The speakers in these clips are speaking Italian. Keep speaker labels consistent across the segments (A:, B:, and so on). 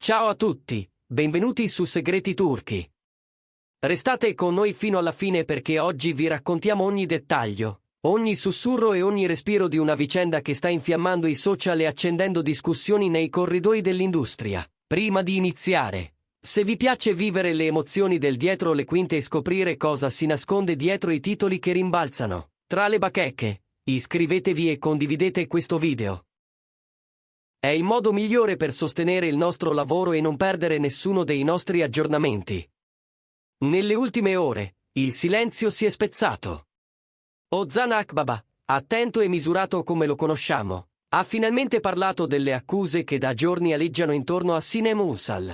A: Ciao a tutti, benvenuti su Segreti Turchi. Restate con noi fino alla fine perché oggi vi raccontiamo ogni dettaglio, ogni sussurro e ogni respiro di una vicenda che sta infiammando i social e accendendo discussioni nei corridoi dell'industria. Prima di iniziare, se vi piace vivere le emozioni del dietro le quinte e scoprire cosa si nasconde dietro i titoli che rimbalzano tra le bacheche, iscrivetevi e condividete questo video. È il modo migliore per sostenere il nostro lavoro e non perdere nessuno dei nostri aggiornamenti. Nelle ultime ore, il silenzio si è spezzato. Ozan Akbaba, attento e misurato come lo conosciamo, ha finalmente parlato delle accuse che da giorni aleggiano intorno a Sinem Ünsal.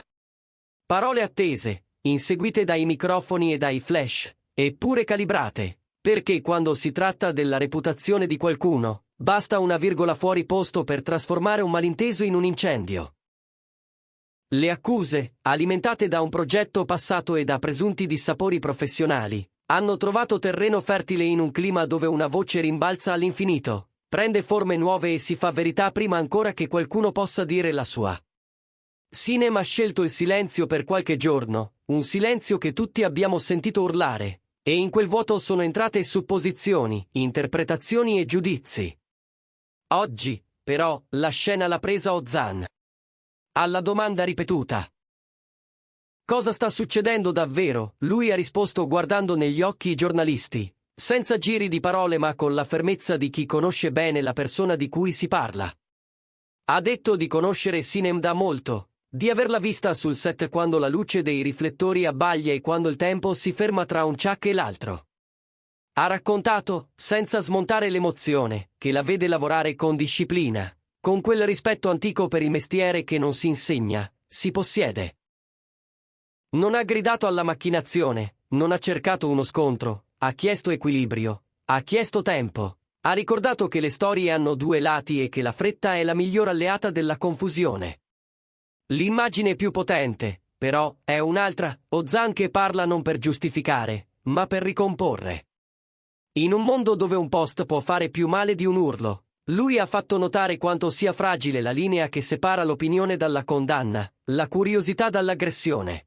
A: Parole attese, inseguite dai microfoni e dai flash, eppure calibrate, perché quando si tratta della reputazione di qualcuno, basta una virgola fuori posto per trasformare un malinteso in un incendio. Le accuse, alimentate da un progetto passato e da presunti dissapori professionali, hanno trovato terreno fertile in un clima dove una voce rimbalza all'infinito, prende forme nuove e si fa verità prima ancora che qualcuno possa dire la sua. Sinem ha scelto il silenzio per qualche giorno, un silenzio che tutti abbiamo sentito urlare, e in quel vuoto sono entrate supposizioni, interpretazioni e giudizi. Oggi, però, la scena l'ha presa Ozan. Alla domanda ripetuta: cosa sta succedendo davvero? Lui ha risposto guardando negli occhi i giornalisti, senza giri di parole ma con la fermezza di chi conosce bene la persona di cui si parla. Ha detto di conoscere Sinem da molto, di averla vista sul set quando la luce dei riflettori abbaglia e quando il tempo si ferma tra un ciak e l'altro. Ha raccontato, senza smontare l'emozione, che la vede lavorare con disciplina, con quel rispetto antico per il mestiere che non si insegna, si possiede. Non ha gridato alla macchinazione, non ha cercato uno scontro, ha chiesto equilibrio, ha chiesto tempo, ha ricordato che le storie hanno due lati e che la fretta è la miglior alleata della confusione. L'immagine più potente, però, è un'altra, Ozan che parla non per giustificare, ma per ricomporre. In un mondo dove un post può fare più male di un urlo, lui ha fatto notare quanto sia fragile la linea che separa l'opinione dalla condanna, la curiosità dall'aggressione.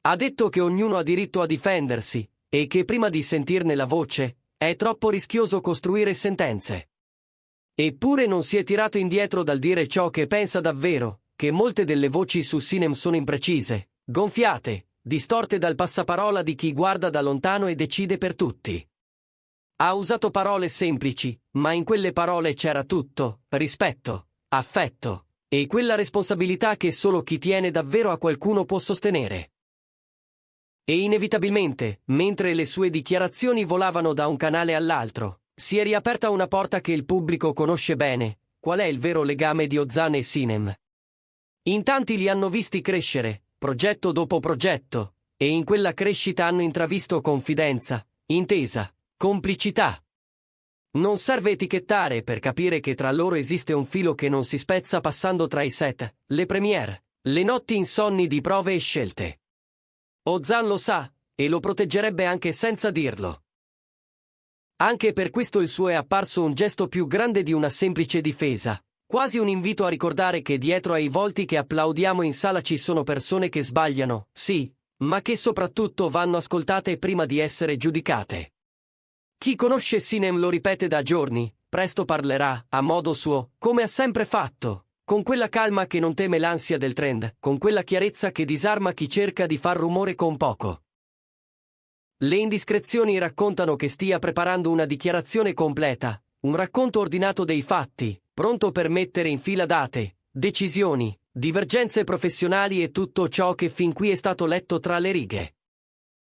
A: Ha detto che ognuno ha diritto a difendersi, e che prima di sentirne la voce, è troppo rischioso costruire sentenze. Eppure non si è tirato indietro dal dire ciò che pensa davvero, che molte delle voci su Sinem sono imprecise, gonfiate, distorte dal passaparola di chi guarda da lontano e decide per tutti. Ha usato parole semplici, ma in quelle parole c'era tutto, rispetto, affetto, e quella responsabilità che solo chi tiene davvero a qualcuno può sostenere. E inevitabilmente, mentre le sue dichiarazioni volavano da un canale all'altro, si è riaperta una porta che il pubblico conosce bene: qual è il vero legame di Ozan e Sinem. In tanti li hanno visti crescere, progetto dopo progetto, e in quella crescita hanno intravisto confidenza, intesa, complicità. Non serve etichettare per capire che tra loro esiste un filo che non si spezza passando tra i set, le premiere, le notti insonni di prove e scelte. Ozan lo sa, e lo proteggerebbe anche senza dirlo. Anche per questo il suo è apparso un gesto più grande di una semplice difesa, quasi un invito a ricordare che dietro ai volti che applaudiamo in sala ci sono persone che sbagliano, sì, ma che soprattutto vanno ascoltate prima di essere giudicate. Chi conosce Sinem lo ripete da giorni, presto parlerà, a modo suo, come ha sempre fatto, con quella calma che non teme l'ansia del trend, con quella chiarezza che disarma chi cerca di far rumore con poco. Le indiscrezioni raccontano che stia preparando una dichiarazione completa, un racconto ordinato dei fatti, pronto per mettere in fila date, decisioni, divergenze professionali e tutto ciò che fin qui è stato letto tra le righe.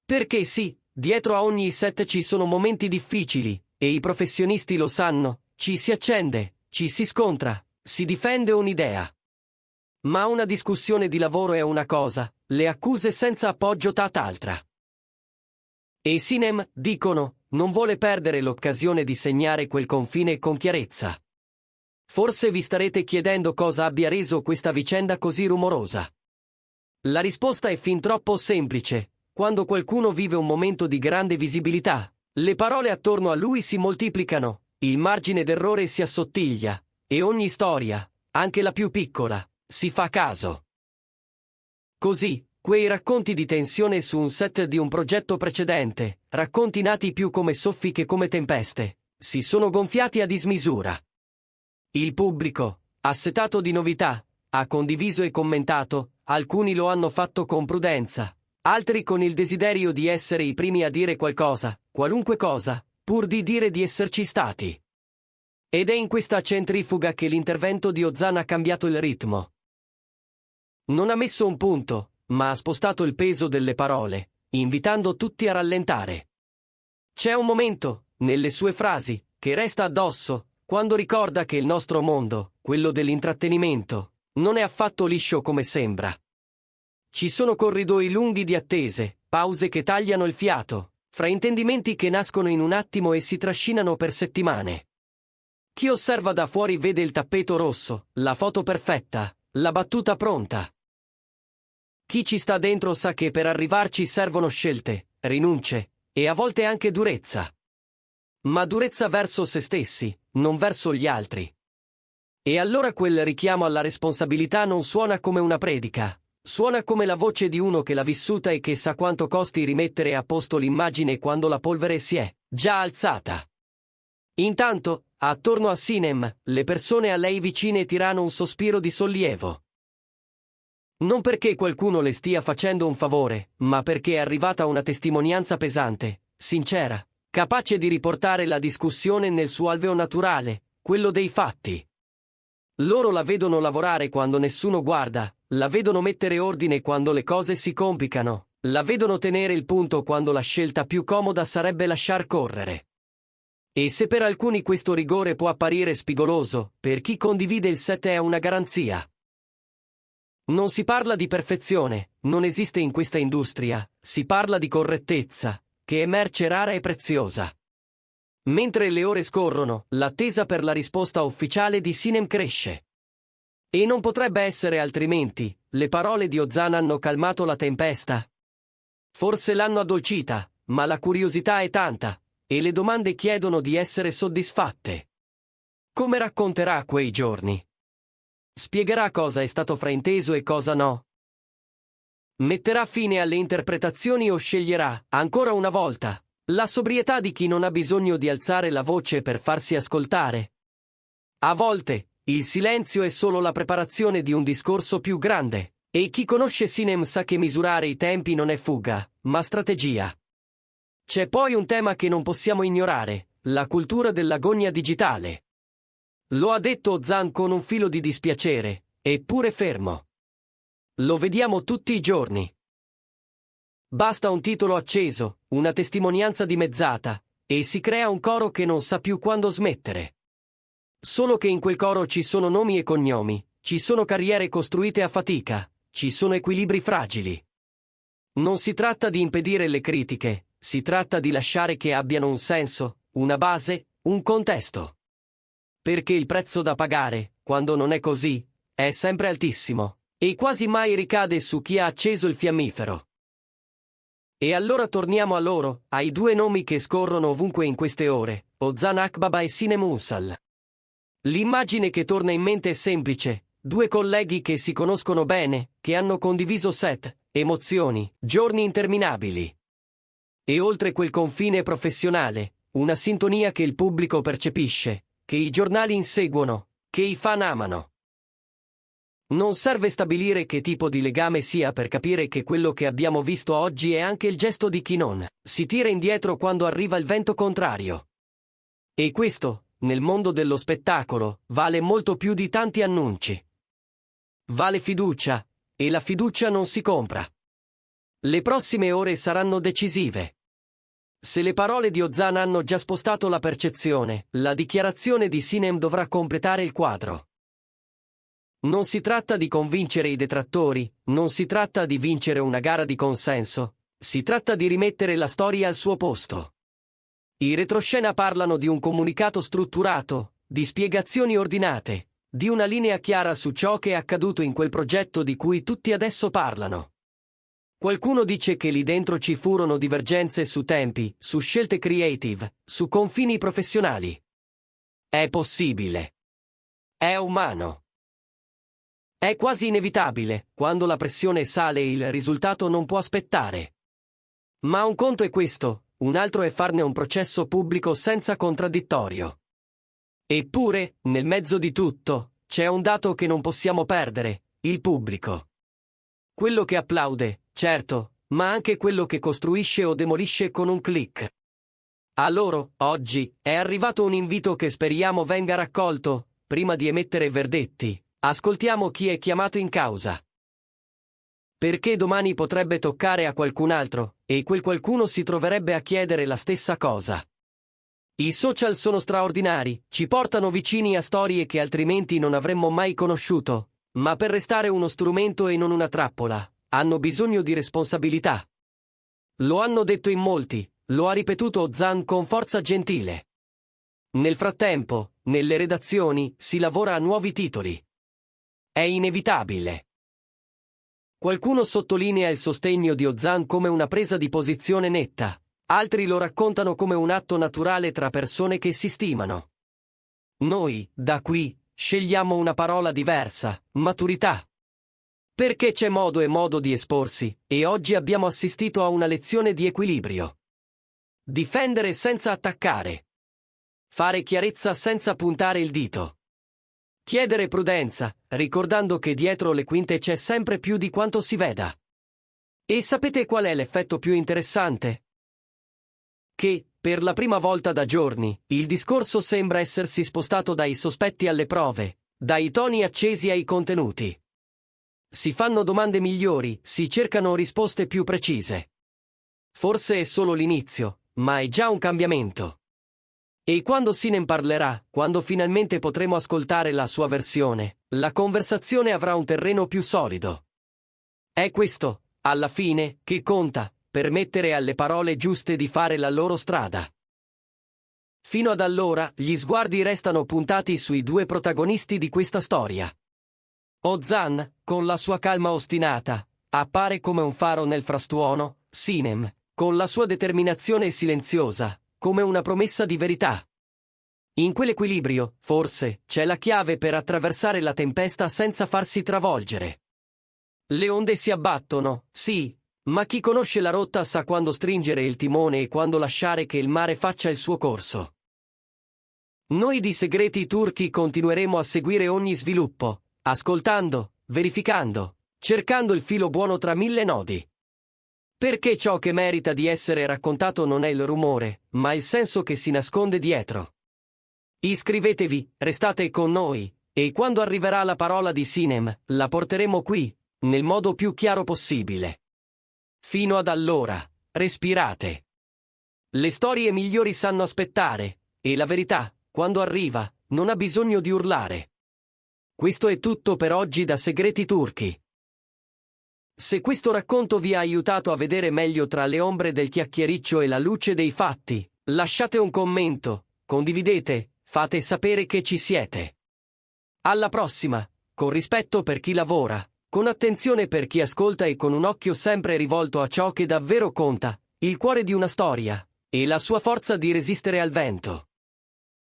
A: Perché sì, dietro a ogni set ci sono momenti difficili, e i professionisti lo sanno, ci si accende, ci si scontra, si difende un'idea. Ma una discussione di lavoro è una cosa, le accuse senza appoggio tutt'altra. E Sinem, dicono, non vuole perdere l'occasione di segnare quel confine con chiarezza. Forse vi starete chiedendo cosa abbia reso questa vicenda così rumorosa. La risposta è fin troppo semplice: quando qualcuno vive un momento di grande visibilità, le parole attorno a lui si moltiplicano, il margine d'errore si assottiglia, e ogni storia, anche la più piccola, si fa caso. Così, quei racconti di tensione su un set di un progetto precedente, racconti nati più come soffi che come tempeste, si sono gonfiati a dismisura. Il pubblico, assetato di novità, ha condiviso e commentato, alcuni lo hanno fatto con prudenza, altri con il desiderio di essere i primi a dire qualcosa, qualunque cosa, pur di dire di esserci stati. Ed è in questa centrifuga che l'intervento di Ozan ha cambiato il ritmo. Non ha messo un punto, ma ha spostato il peso delle parole, invitando tutti a rallentare. C'è un momento, nelle sue frasi, che resta addosso, quando ricorda che il nostro mondo, quello dell'intrattenimento, non è affatto liscio come sembra. Ci sono corridoi lunghi di attese, pause che tagliano il fiato, fraintendimenti che nascono in un attimo e si trascinano per settimane. Chi osserva da fuori vede il tappeto rosso, la foto perfetta, la battuta pronta. Chi ci sta dentro sa che per arrivarci servono scelte, rinunce, e a volte anche durezza. Ma durezza verso se stessi, non verso gli altri. E allora quel richiamo alla responsabilità non suona come una predica, suona come la voce di uno che l'ha vissuta e che sa quanto costi rimettere a posto l'immagine quando la polvere si è già alzata. Intanto, attorno a Sinem, le persone a lei vicine tirano un sospiro di sollievo. Non perché qualcuno le stia facendo un favore, ma perché è arrivata una testimonianza pesante, sincera, capace di riportare la discussione nel suo alveo naturale, quello dei fatti. Loro la vedono lavorare quando nessuno guarda, la vedono mettere ordine quando le cose si complicano, la vedono tenere il punto quando la scelta più comoda sarebbe lasciar correre. E se per alcuni questo rigore può apparire spigoloso, per chi condivide il set è una garanzia. Non si parla di perfezione, non esiste in questa industria, si parla di correttezza, che è merce rara e preziosa. Mentre le ore scorrono, l'attesa per la risposta ufficiale di Sinem cresce. E non potrebbe essere altrimenti, le parole di Ozan hanno calmato la tempesta. Forse l'hanno addolcita, ma la curiosità è tanta, e le domande chiedono di essere soddisfatte. Come racconterà quei giorni? Spiegherà cosa è stato frainteso e cosa no? Metterà fine alle interpretazioni o sceglierà, ancora una volta, la sobrietà di chi non ha bisogno di alzare la voce per farsi ascoltare? A volte, il silenzio è solo la preparazione di un discorso più grande, e chi conosce Sinem sa che misurare i tempi non è fuga, ma strategia. C'è poi un tema che non possiamo ignorare, la cultura dell'agonia digitale. Lo ha detto Ozan con un filo di dispiacere, eppure fermo. Lo vediamo tutti i giorni. Basta un titolo acceso, una testimonianza dimezzata, e si crea un coro che non sa più quando smettere. Solo che in quel coro ci sono nomi e cognomi, ci sono carriere costruite a fatica, ci sono equilibri fragili. Non si tratta di impedire le critiche, si tratta di lasciare che abbiano un senso, una base, un contesto. Perché il prezzo da pagare, quando non è così, è sempre altissimo, e quasi mai ricade su chi ha acceso il fiammifero. E allora torniamo a loro, ai due nomi che scorrono ovunque in queste ore, Ozan Akbaba e Sinem Unsal. L'immagine che torna in mente è semplice, due colleghi che si conoscono bene, che hanno condiviso set, emozioni, giorni interminabili. E oltre quel confine professionale, una sintonia che il pubblico percepisce, che i giornali inseguono, che i fan amano. Non serve stabilire che tipo di legame sia per capire che quello che abbiamo visto oggi è anche il gesto di chi non si tira indietro quando arriva il vento contrario. E questo, nel mondo dello spettacolo, vale molto più di tanti annunci. Vale fiducia, e la fiducia non si compra. Le prossime ore saranno decisive. Se le parole di Ozan hanno già spostato la percezione, la dichiarazione di Sinem dovrà completare il quadro. Non si tratta di convincere i detrattori, non si tratta di vincere una gara di consenso, si tratta di rimettere la storia al suo posto. I retroscena parlano di un comunicato strutturato, di spiegazioni ordinate, di una linea chiara su ciò che è accaduto in quel progetto di cui tutti adesso parlano. Qualcuno dice che lì dentro ci furono divergenze su tempi, su scelte creative, su confini professionali. È possibile. È umano. È quasi inevitabile, quando la pressione sale e il risultato non può aspettare. Ma un conto è questo, un altro è farne un processo pubblico senza contraddittorio. Eppure, nel mezzo di tutto, c'è un dato che non possiamo perdere, il pubblico. Quello che applaude, certo, ma anche quello che costruisce o demolisce con un click. A loro, oggi, è arrivato un invito che speriamo venga raccolto, prima di emettere verdetti. Ascoltiamo chi è chiamato in causa. Perché domani potrebbe toccare a qualcun altro, e quel qualcuno si troverebbe a chiedere la stessa cosa. I social sono straordinari, ci portano vicini a storie che altrimenti non avremmo mai conosciuto, ma per restare uno strumento e non una trappola, hanno bisogno di responsabilità. Lo hanno detto in molti, lo ha ripetuto Zan con forza gentile. Nel frattempo, nelle redazioni, si lavora a nuovi titoli. È inevitabile. Qualcuno sottolinea il sostegno di Ozan come una presa di posizione netta, altri lo raccontano come un atto naturale tra persone che si stimano. Noi, da qui, scegliamo una parola diversa, maturità. Perché c'è modo e modo di esporsi, e oggi abbiamo assistito a una lezione di equilibrio. Difendere senza attaccare. Fare chiarezza senza puntare il dito. Chiedere prudenza, ricordando che dietro le quinte c'è sempre più di quanto si veda. E sapete qual è l'effetto più interessante? Che, per la prima volta da giorni, il discorso sembra essersi spostato dai sospetti alle prove, dai toni accesi ai contenuti. Si fanno domande migliori, si cercano risposte più precise. Forse è solo l'inizio, ma è già un cambiamento. E quando Sinem parlerà, quando finalmente potremo ascoltare la sua versione, la conversazione avrà un terreno più solido. È questo, alla fine, che conta, permettere alle parole giuste di fare la loro strada. Fino ad allora, gli sguardi restano puntati sui due protagonisti di questa storia. Ozan, con la sua calma ostinata, appare come un faro nel frastuono, Sinem, con la sua determinazione silenziosa, come una promessa di verità. In quell'equilibrio, forse, c'è la chiave per attraversare la tempesta senza farsi travolgere. Le onde si abbattono, sì, ma chi conosce la rotta sa quando stringere il timone e quando lasciare che il mare faccia il suo corso. Noi di Segreti Turchi continueremo a seguire ogni sviluppo, ascoltando, verificando, cercando il filo buono tra mille nodi. Perché ciò che merita di essere raccontato non è il rumore, ma il senso che si nasconde dietro. Iscrivetevi, restate con noi, e quando arriverà la parola di Sinem, la porteremo qui, nel modo più chiaro possibile. Fino ad allora, respirate. Le storie migliori sanno aspettare, e la verità, quando arriva, non ha bisogno di urlare. Questo è tutto per oggi da Segreti Turchi. Se questo racconto vi ha aiutato a vedere meglio tra le ombre del chiacchiericcio e la luce dei fatti, lasciate un commento, condividete, fate sapere che ci siete. Alla prossima, con rispetto per chi lavora, con attenzione per chi ascolta e con un occhio sempre rivolto a ciò che davvero conta, il cuore di una storia, e la sua forza di resistere al vento.